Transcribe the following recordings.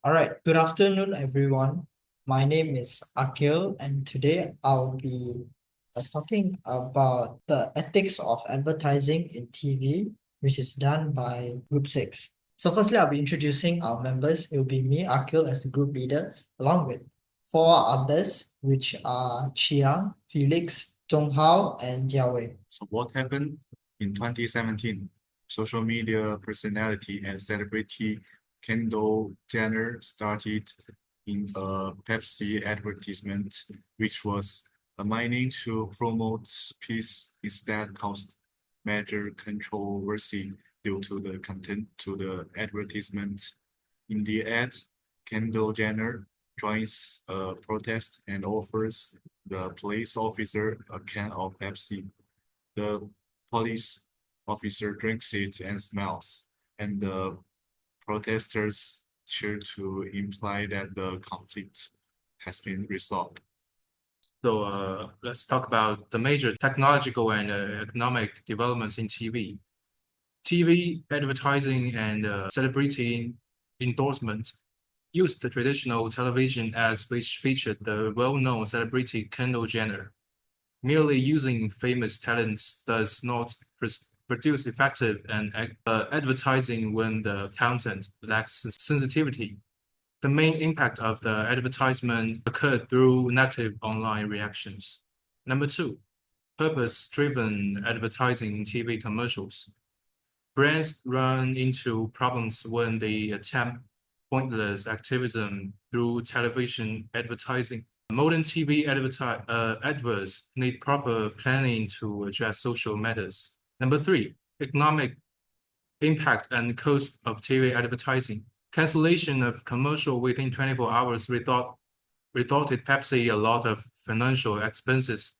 All right, good afternoon, everyone. My name is Akhil, and today I'll be talking about the ethics of advertising in TV, which is done by Group 6. So, firstly, I'll be introducing our members. It will be me, Akhil, as the group leader, along with four others, which are Chiang, Felix, Zonghao, and Jiawei. So what happened in 2017? Social media personality and celebrity Kendall Jenner started in a Pepsi advertisement, which was aiming to promote peace instead caused major controversy due to the content to the advertisement. In the ad, Kendall Jenner joins a protest and offers the police officer a can of Pepsi. The police officer drinks it and smells, and the protesters cheer to imply that the conflict has been resolved. So let's talk about the major technological and economic developments in TV. TV advertising and celebrity endorsement used the traditional television ads which featured the well-known celebrity Kendall Jenner. Merely using famous talents does not produce effective and advertising when the content lacks sensitivity. The main impact of the advertisement occurred through negative online reactions. Number two, purpose-driven advertising in TV commercials. Brands run into problems when they attempt pointless activism through television advertising. Modern TV adverts need proper planning to address social matters. Number three, economic impact and cost of TV advertising. Cancellation of commercial within 24 hours resulted Pepsi a lot of financial expenses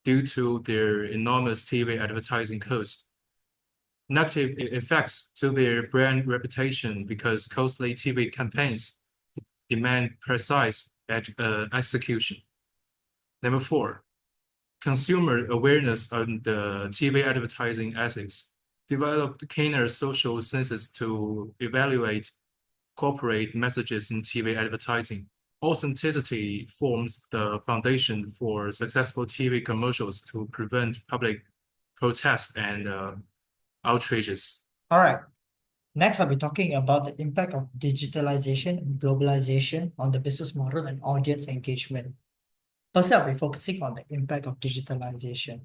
due to their enormous TV advertising cost. Negative effects to their brand reputation because costly TV campaigns demand precise execution. Number four, consumer awareness on the TV advertising ethics. Developed keener social senses to evaluate corporate messages in TV advertising. Authenticity forms the foundation for successful TV commercials to prevent public protest and outrages. All right. Next, I'll be talking about the impact of digitalization and globalization on the business model and audience engagement. Firstly, I'll be focusing on the impact of digitalization.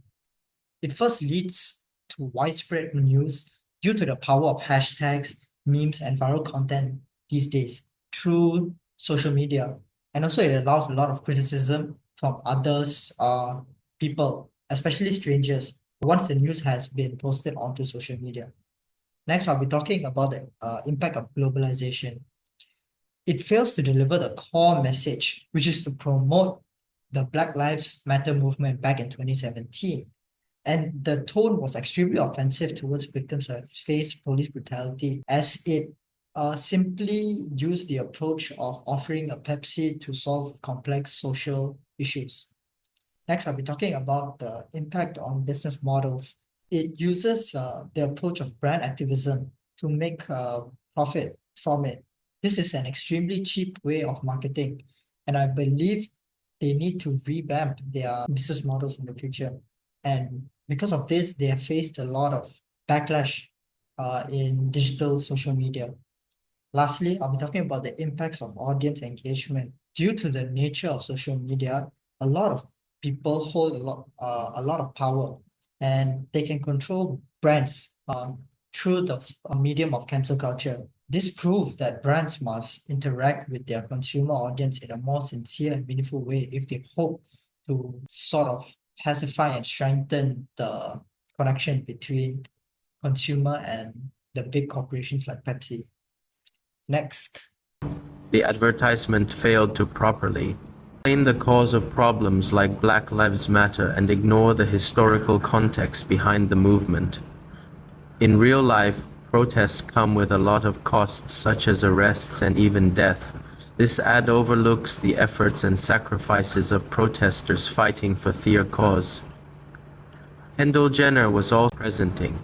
It first leads to widespread news due to the power of hashtags, memes, and viral content these days through social media. And also it allows a lot of criticism from others, people, especially strangers, once the news has been posted onto social media. Next, I'll be talking about the impact of globalization. It fails to deliver the core message, which is to promote the Black Lives Matter movement back in 2017. And the tone was extremely offensive towards victims who have faced police brutality, as it simply used the approach of offering a Pepsi to solve complex social issues. Next, I'll be talking about the impact on business models. It uses the approach of brand activism to make profit from it. This is an extremely cheap way of marketing, and I believe they need to revamp their business models in the future. And because of this, they have faced a lot of backlash in digital social media. Lastly, I'll be talking about the impacts of audience engagement. Due to the nature of social media, a lot of people hold a lot of power, and they can control brands through the medium of cancel culture. This proves that brands must interact with their consumer audience in a more sincere and meaningful way if they hope to sort of pacify and strengthen the connection between consumer and the big corporations like Pepsi. Next. The advertisement failed to properly explain the cause of problems like Black Lives Matter and ignore the historical context behind the movement. In real life, protests come with a lot of costs such as arrests and even death. This ad overlooks the efforts and sacrifices of protesters fighting for their cause. Kendall Jenner was also presenting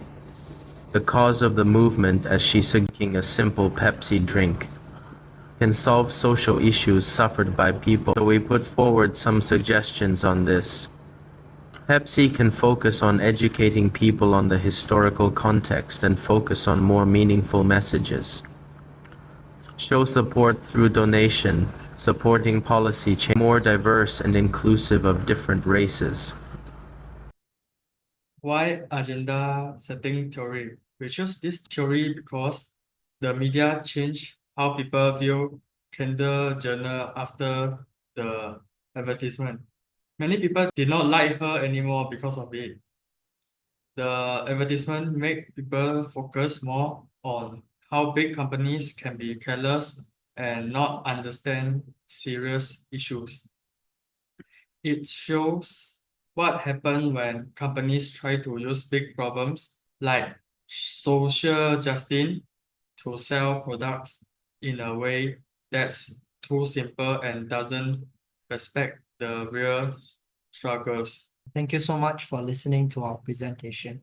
the cause of the movement as she seeking a simple Pepsi drink. can solve social issues suffered by people. So we put forward some suggestions on this. Pepsi can focus on educating people on the historical context and focus on more meaningful messages. Show support through donation, supporting policy change more diverse and inclusive of different races. Why agenda setting theory? We choose this theory because the media changed how people view Kendall Jenner after the advertisement. Many people did not like her anymore because of it. The advertisement made people focus more on how big companies can be careless and not understand serious issues. It shows what happens when companies try to use big problems like social justice to sell products in a way that's too simple and doesn't respect the real struggles. Thank you so much for listening to our presentation.